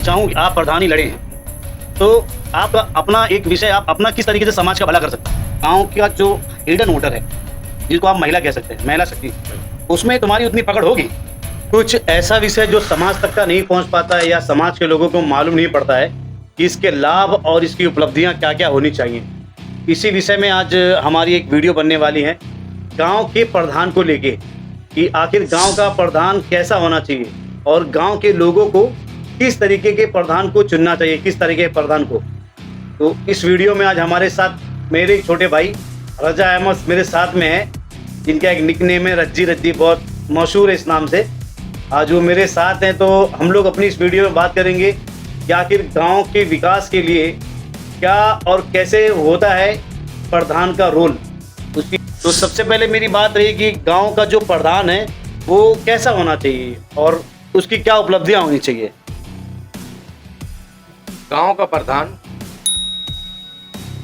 चाहूँ कि आप प्रधानी लड़े हैं तो आप अपना एक विषय आप अपना किस तरीके से समाज का भला कर सकते हैं। गाँव का जो हिडन वोटर है जिसको आप महिला कह सकते हैं, महिला शक्ति, उसमें तुम्हारी उतनी पकड़ होगी। कुछ ऐसा विषय जो समाज तक का नहीं पहुंच पाता है या समाज के लोगों को मालूम नहीं पड़ता है कि इसके लाभ और इसकी उपलब्धियां क्या क्या होनी चाहिए, इसी विषय में आज हमारी एक वीडियो बनने वाली है गांव के प्रधान को लेके कि आखिर गांव का प्रधान कैसा होना चाहिए और गांव के लोगों को किस तरीके के प्रधान को चुनना चाहिए, किस तरीके के प्रधान को। तो इस वीडियो में आज हमारे साथ मेरे एक छोटे भाई रजा अहमद मेरे साथ में है, जिनका एक निकनेम है रज्जी रज्जी, बहुत मशहूर है इस नाम से। आज वो मेरे साथ हैं, तो हम लोग अपनी इस वीडियो में बात करेंगे कि आखिर गांव के विकास के लिए क्या और कैसे होता है प्रधान का रोल उसकी। तो सबसे पहले मेरी बात रही कि गांव का जो प्रधान है वो कैसा होना चाहिए और उसकी क्या उपलब्धियां होनी चाहिए। गांव का प्रधान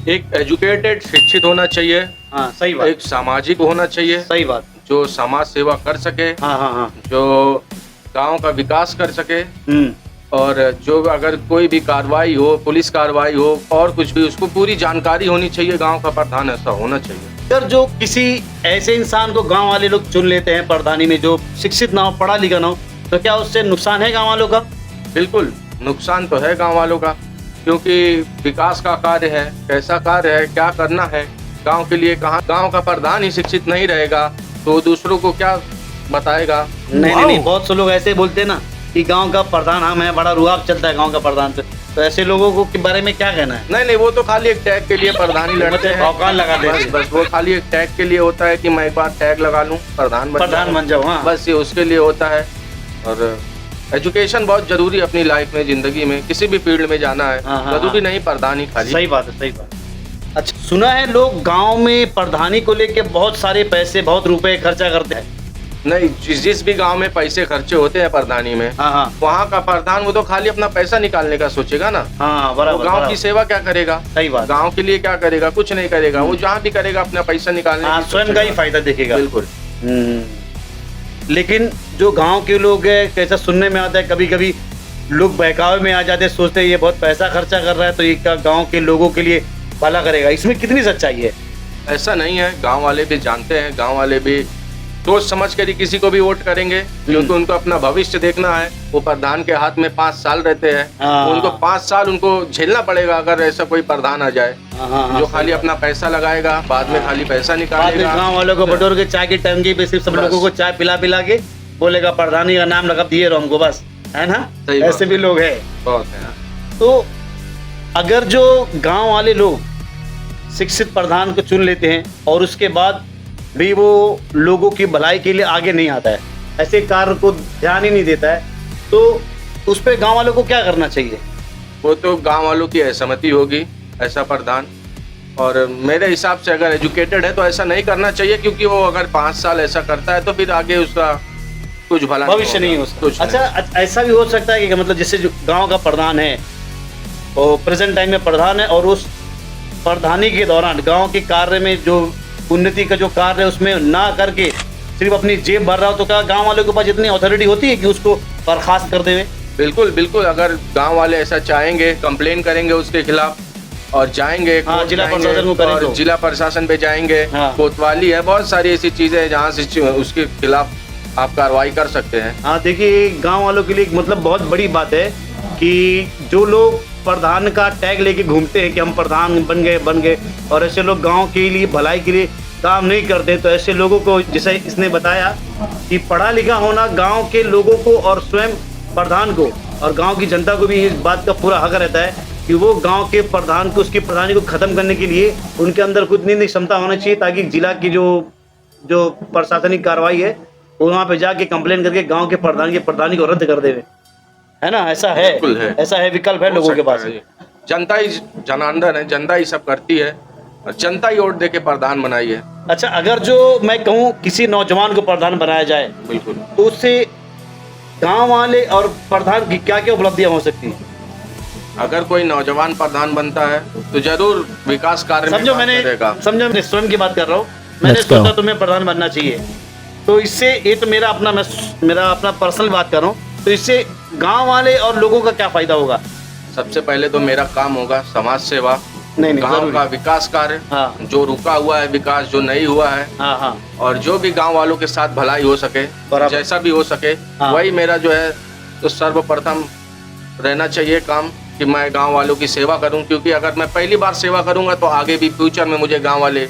एक एजुकेटेड, शिक्षित होना चाहिए। हाँ सही बात। एक सामाजिक होना चाहिए, सही बात। जो समाज सेवा कर सके। हाँ हाँ हाँ। जो गांव का विकास कर सके। हम्म। और जो अगर कोई भी कार्रवाई हो, पुलिस कार्रवाई हो और कुछ भी, उसको पूरी जानकारी होनी चाहिए। गांव का प्रधान ऐसा होना चाहिए। अगर जो किसी ऐसे इंसान को गांव वाले लोग चुन लेते हैं प्रधानी में जो शिक्षित ना हो, पढ़ा लिखा ना हो, तो क्या उससे नुकसान है गांव वालों का? बिल्कुल नुकसान तो है गांव वालों का, क्योंकि विकास का कार्य है, कैसा कार्य है, क्या करना है गांव के लिए। कहाँ गांव का प्रधान ही शिक्षित नहीं रहेगा तो दूसरों को क्या बताएगा। नहीं, बहुत से लोग ऐसे बोलते हैं ना कि गांव का प्रधान हम है, बड़ा रुआब चलता है गांव का प्रधान पे। तो ऐसे लोगों को के बारे में क्या कहना है? नहीं, वो तो खाली एक टैग के लिए प्रधान ही लड़ते हैं। भौकाल लगा देते हैं। बस वो खाली एक टैग के लिए होता है कि मैं एक बार टैग लगा लूं, प्रधान बन जाऊं। हाँ। बस ये उसके लिए होता है। और एजुकेशन बहुत जरूरी है अपनी लाइफ में, जिंदगी में किसी भी फील्ड में जाना है। जरूरी नहीं प्रधान ही खाली। सही बात है, सही बात। अच्छा, सुना है लोग गांव में प्रधानी को लेके बहुत सारे पैसे, बहुत रुपए खर्चा करते हैं। नहीं, जिस भी गांव में पैसे खर्चे होते हैं प्रधानी में, वहाँ का प्रधान वो तो खाली अपना पैसा निकालने का सोचेगा ना। हाँ, बराबर। गांव की सेवा क्या करेगा? सही बात। गांव के लिए क्या करेगा? कुछ नहीं करेगा। वो जहाँ भी करेगा अपना पैसा निकालने, स्वयं का ही फायदा देखेगा। बिल्कुल। लेकिन जो गांव के लोग है, कैसा सुनने में आता है, कभी कभी लोग बहकावे में आ जाते हैं, सोचते हैं ये बहुत पैसा खर्चा कर रहा है तो ये क्या गांव के लोगों के लिए भला करेगा। इसमें कितनी सच्चाई है? ऐसा नहीं है, गांव वाले भी जानते हैं। गांव वाले भी सोच समझ कर ही किसी को भी वोट करेंगे, क्योंकि उनको अपना भविष्य देखना है। वो प्रधान के हाथ में 5 साल रहते हैं, उनको 5 साल उनको झेलना पड़ेगा अगर ऐसा कोई प्रधान आ जाए जो खाली अपना पैसा लगाएगा, बाद में खाली पैसा निकालेगा। गाँव वालों को बटोर के चाय की टंकी पे सिर्फ सब लोगों को चाय पिला के बोलेगा प्रधानी का नाम लगा दिए रहो हमको, बस, है ना? ऐसे भी लोग हैं, बहुत है। तो अगर जो गांव वाले लोग शिक्षित प्रधान को चुन लेते हैं और उसके बाद भी वो लोगों की भलाई के लिए आगे नहीं आता है, ऐसे कार्य को ध्यान ही नहीं देता है, तो उस पर गांव वालों को क्या करना चाहिए? वो तो गांव वालों की असहमति होगी ऐसा प्रधान। और मेरे हिसाब से अगर एजुकेटेड है तो ऐसा नहीं करना चाहिए, क्योंकि वो अगर 5 साल ऐसा करता है तो फिर आगे उसका कुछ भला भविष्य नहीं हो सकता। अच्छा, ऐसा भी हो सकता है कि मतलब जैसे जो गाँव का प्रधान है वो प्रेजेंट टाइम में प्रधान है और उस प्रधानी के दौरान गांव के कार्य में जो उन्नति का जो कार्य है उसमें ना करके सिर्फ अपनी जेब भर रहा हो, तो क्या गांव वालों के पास इतनी अथॉरिटी होती है कि उसको बर्खास्त कर देवे? बिल्कुल बिल्कुल। अगर गांव वाले ऐसा चाहेंगे, कंप्लेन करेंगे उसके खिलाफ और जाएंगे जिला प्रशासन को और जिला प्रशासन पे जाएंगे। कोतवाली है, बहुत सारी ऐसी चीजें हैं जहाँ से उसके खिलाफ आप कार्रवाई कर सकते हैं। हाँ, देखिए गाँव वालों के लिए मतलब बहुत बड़ी बात है कि जो लोग प्रधान का टैग लेके घूमते हैं कि हम प्रधान बन गए और ऐसे लोग गांव के लिए भलाई के लिए काम नहीं करते, तो ऐसे लोगों को, जैसे इसने बताया कि पढ़ा लिखा होना गांव के लोगों को और स्वयं प्रधान को और गांव की जनता को भी इस बात का पूरा हक रहता है कि वो गांव के प्रधान को, उसकी प्रधानी को खत्म करने के लिए उनके अंदर खुद इतनी क्षमता होना चाहिए ताकि जिला की जो प्रशासनिक कार्रवाई है वो वहाँ पे जाके कंप्लेन करके गाँव के प्रधानी को रद्द कर देवे, है ना? ऐसा है, ऐसा है, विकल्प है लोगों के पास। जनता ही जनार्दन है, जनता ही सब करती है और जनता ही वोट देके प्रधान बनाई है। अच्छा, अगर जो मैं कहूँ किसी नौजवान को प्रधान बनाया जाए, बिल्कुल, तो उससे गांव वाले और प्रधान की क्या क्या उपलब्धियां हो सकती हैं? अगर कोई नौजवान प्रधान बनता है तो जरूर विकास कार्य में काम करेगा। समझो, मैं स्वयं की बात कर रहा हूँ। मैंने सोचा तुम्हें प्रधान बनना चाहिए, तो इससे ये तो मेरा अपना पर्सनल बात कर रहा हूँ, तो इससे गांव वाले और लोगों का क्या फायदा होगा? सबसे पहले तो मेरा काम होगा समाज सेवा, नहीं गांव जरूरी। का विकास कार्य, हाँ जो रुका हुआ है विकास, जो नहीं हुआ है, हाँ हाँ और जो भी गांव वालों के साथ भलाई हो सके, बराबर। जैसा भी हो सके, हाँ। वही मेरा जो है तो सर्वप्रथम रहना चाहिए काम, कि मैं गांव वालों की सेवा करूं। क्योंकि अगर मैं पहली बार सेवा करूंगा तो आगे भी फ्यूचर में मुझे गांव वाले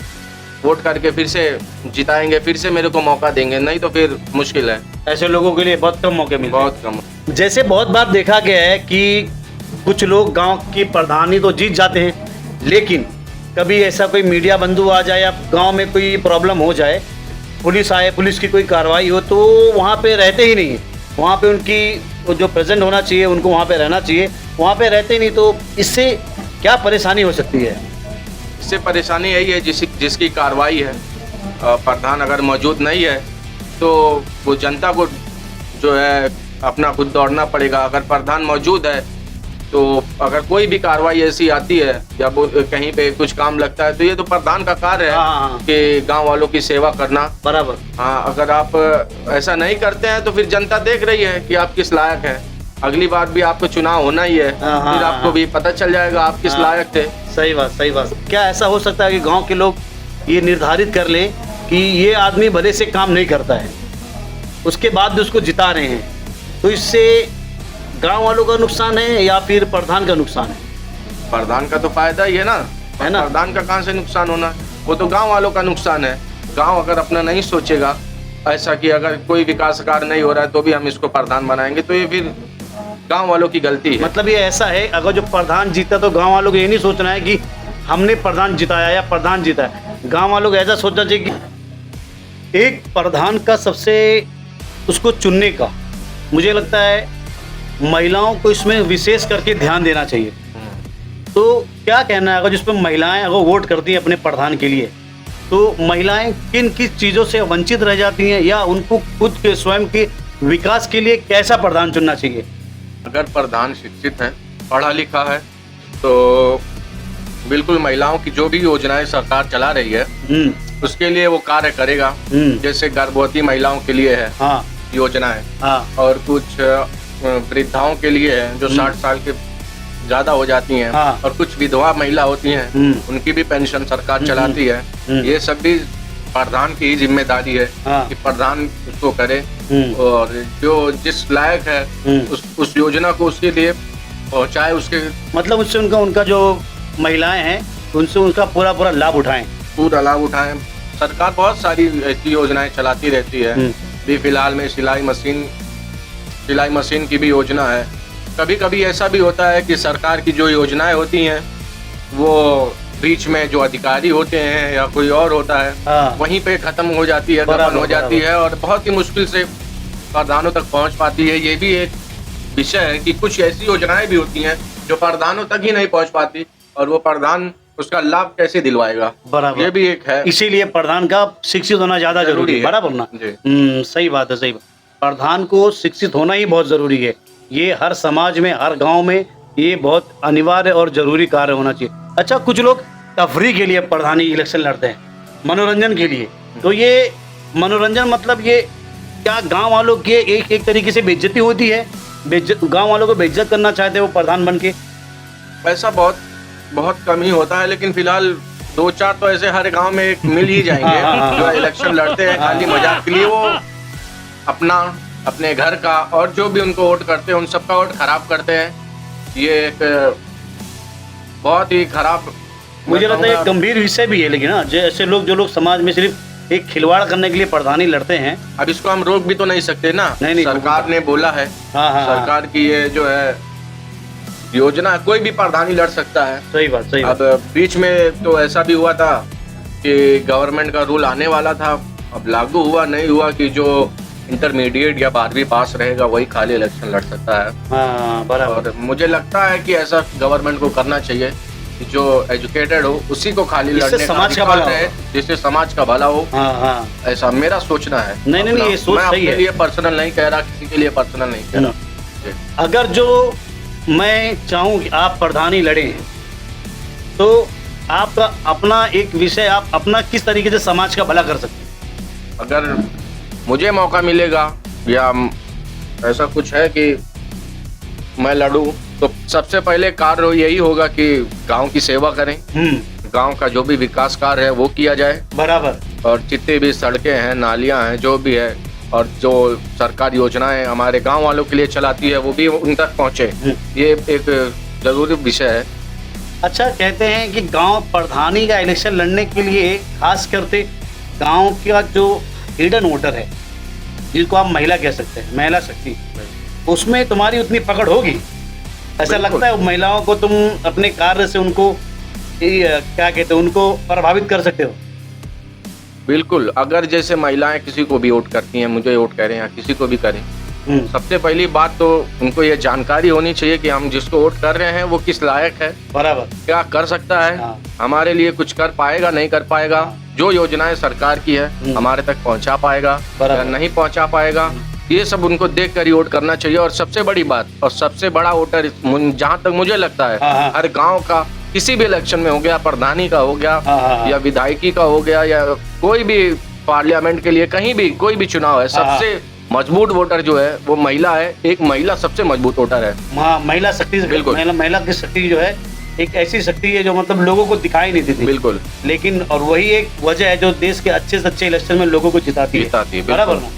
वोट करके फिर से जिताएंगे, फिर से मेरे को मौका देंगे, नहीं तो फिर मुश्किल है, ऐसे लोगों के लिए बहुत कम मौके मिलते हैं। बहुत कम। जैसे बहुत बार देखा गया है कि कुछ लोग गांव की प्रधानी तो जीत जाते हैं, लेकिन कभी ऐसा कोई मीडिया बंधु आ जाए या गांव में कोई प्रॉब्लम हो जाए, पुलिस आए, पुलिस की कोई कार्रवाई हो, तो वहाँ पे रहते ही नहीं। वहाँ पे उनकी जो प्रेजेंट होना चाहिए, उनको वहाँ पे रहना चाहिए, वहाँ पे रहते ही नहीं। तो इससे क्या परेशानी हो सकती है? इससे परेशानी यही है जिसकी कार्रवाई है, प्रधान अगर मौजूद नहीं है तो वो जनता को जो है अपना खुद दौड़ना पड़ेगा। अगर प्रधान मौजूद है तो अगर कोई भी कार्रवाई ऐसी आती है या वो कहीं पे कुछ काम लगता है तो ये तो प्रधान का कार्य है हाँ। कि गांव वालों की सेवा करना। बराबर। हाँ, अगर आप ऐसा नहीं करते हैं तो फिर जनता देख रही है कि आप किस लायक हैं। अगली बार भी आपको चुनाव होना ही है, हाँ, फिर आपको भी पता चल जाएगा आप किस लायक थे। सही बात, सही बात। क्या ऐसा हो सकता है कि गांव के लोग ये निर्धारित कर लें कि ये आदमी भले से काम नहीं करता है, उसके बाद भी उसको जिता रहे हैं, तो इससे गांव वालों का नुकसान है या फिर प्रधान का नुकसान है? प्रधान का तो फायदा ही है ना, प्रधान का कहाँ से नुकसान होना, वो तो गांव वालों का नुकसान है। गांव अगर अपना नहीं सोचेगा ऐसा कि अगर कोई विकास कार्य नहीं हो रहा है तो भी हम इसको प्रधान बनाएंगे, तो ये फिर गांव वालों की गलती है। मतलब ये ऐसा है, अगर जो प्रधान जीता तो गांव वालों को ये नहीं सोचना है कि हमने प्रधान जिताया या प्रधान जीता है। गांव वालों को ऐसा सोचना चाहिए कि एक प्रधान का सबसे उसको चुनने का, मुझे लगता है महिलाओं को इसमें विशेष करके ध्यान देना चाहिए। तो क्या कहना है, अगर जिसमें महिलाएं अगर वोट करती हैं अपने प्रधान के लिए, तो महिलाएं किन किस चीज़ों से वंचित रह जाती हैं, या उनको खुद के स्वयं के विकास के लिए कैसा प्रधान चुनना चाहिए? अगर प्रधान शिक्षित है, पढ़ा लिखा है, तो बिल्कुल महिलाओं की जो भी योजनाएं सरकार चला रही है उसके लिए वो कार्य करेगा। जैसे गर्भवती महिलाओं के लिए है हाँ योजना है, हाँ और कुछ वृद्धाओं के लिए है जो 60 साल के ज्यादा हो जाती हैं, हाँ। और कुछ विधवा महिला होती हैं उनकी भी पेंशन सरकार चलाती है। ये सब भी प्रधान की ही जिम्मेदारी है हाँ। कि प्रधान उसको करे, और जो जिस लायक है उस योजना को उसके लिए पहुंचाए। उसके मतलब उससे उनका जो महिलाएं हैं उनसे उनका पूरा लाभ उठाएं। पूरा लाभ उठाएं। सरकार बहुत सारी ऐसी योजनाएं चलाती रहती है। भी फिलहाल में सिलाई मशीन की भी योजना है। कभी कभी ऐसा भी होता है कि सरकार की जो योजनाएं होती हैं वो बीच में जो अधिकारी होते हैं या कोई और होता है हाँ। वहीं पे खत्म हो जाती है, खत्म हो जाती है, और बहुत ही मुश्किल से प्रधानों तक पहुंच पाती है। ये भी एक विषय है कि कुछ ऐसी योजनाएं भी होती हैं जो प्रधानों तक ही नहीं पहुंच पाती, और वो प्रधान उसका लाभ कैसे दिलवाएगा, बराबर। ये भी एक है। इसीलिए प्रधान का शिक्षित होना ज्यादा जरूरी है। बराबर ना? सही बात है, सही बात। प्रधान को शिक्षित होना ही बहुत जरूरी है। ये हर समाज में, हर गांव में ये बहुत अनिवार्य और जरूरी कार्य होना चाहिए। अच्छा, कुछ लोग तफरी के लिए प्रधानी इलेक्शन लड़ते हैं, मनोरंजन के लिए। तो ये मनोरंजन मतलब ये क्या गांव वालों के एक तरीके से बेइज्जती होती है? गांव वालों को बेइज्जत करना चाहते हैं वो प्रधान बन के? ऐसा बहुत कम ही होता है, लेकिन फिलहाल 2-4 तो ऐसे हर गांव में एक मिल ही जाएंगे जो इलेक्शन लड़ते हैं खाली मजाक के लिए। वो अपने घर का और जो भी उनको वोट करते हैं उन सबका वोट खराब करते हैं। ये एक बहुत ही खराब, मुझे लगता है एक गंभीर विषय भी है। लेकिन हाँ, जैसे जो लोग समाज में सिर्फ एक खिलवाड़ करने के लिए प्रधानी लड़ते हैं, अब इसको हम रोक भी तो नहीं सकते ना। नहीं, सरकार ने बोला है। हाँ, सरकार की ये जो है योजना, कोई भी प्रधानी लड़ सकता है। सही बात, सही बात। अब बीच में तो ऐसा भी हुआ था कि गवर्नमेंट का रूल आने वाला था, अब लागू हुआ नहीं हुआ कि जो इंटरमीडिएट या 12वीं पास रहेगा वही खाली इलेक्शन लड़ सकता है। हाँ, बराबर। और मुझे लगता है कि ऐसा गवर्नमेंट को करना चाहिए कि जो एजुकेटेड हो उसी को खाली लड़ने का अधिकार है, जिससे समाज का भला हो। हाँ। ऐसा मेरा सोचना है। नहीं, ये सोच सही है। मैं अपने लिए पर्सनल नहीं कह रहा, किसी के लिए पर्सनल नहीं कह रहा। अगर जो मैं चाहूँ कि आप प्रधानी लड़ें, तो आपका अपना एक विषय, आप अपना किस तरीके से समाज का भला कर सकते हैं? अगर मुझे मौका मिलेगा या ऐसा कुछ है कि मैं लड़ूं तो सबसे पहले कार्य यही होगा कि गांव की सेवा करें, गांव का जो भी विकास कार्य है वो किया जाए बराबर। और जितनी भी सड़कें हैं, नालियां हैं, जो भी है, और जो सरकार योजनाएं हमारे गांव वालों के लिए चलाती है वो भी उन तक पहुंचे, ये एक जरूरी विषय है। अच्छा, कहते हैं कि गांव प्रधानी का इलेक्शन लड़ने के लिए खास करके गांव का जो हिडन वोटर है, जिसको आप महिला कह सकते हैं, महिला शक्ति, उसमें तुम्हारी उतनी पकड़ होगी? ऐसा लगता है महिलाओं को तुम अपने कार्य से उनको क्या कहते हैं, उनको प्रभावित कर सकते हो? बिल्कुल। अगर जैसे महिलाएं किसी को भी वोट करती हैं, मुझे वोट करें या किसी को भी करें, सबसे पहली बात तो उनको ये जानकारी होनी चाहिए कि हम जिसको वोट कर रहे हैं वो किस लायक है, बराबर, क्या कर सकता है, हमारे लिए कुछ कर पाएगा, नहीं कर पाएगा, जो योजनाएं सरकार की है हमारे तक पहुंचा पाएगा या नहीं पहुंचा पाएगा, ये सब उनको देख कर ही वोट करना चाहिए। और सबसे बड़ी बात और सबसे बड़ा वोटर जहाँ तक मुझे लगता है, हर गाँव का किसी भी इलेक्शन में हो गया, प्रधानी का हो गया या विधायकी का हो गया या कोई भी पार्लियामेंट के लिए कहीं भी कोई भी चुनाव है, सबसे मजबूत वोटर जो है वो महिला है। एक महिला सबसे मजबूत वोटर है। महिला शक्ति, बिल्कुल। महिला की शक्ति जो है एक ऐसी शक्ति है जो मतलब लोगों को दिखाई नहीं देती, बिल्कुल, लेकिन और वही एक वजह है जो देश के अच्छे से अच्छे इलेक्शन में लोगों को जिताती है, बराबर ना?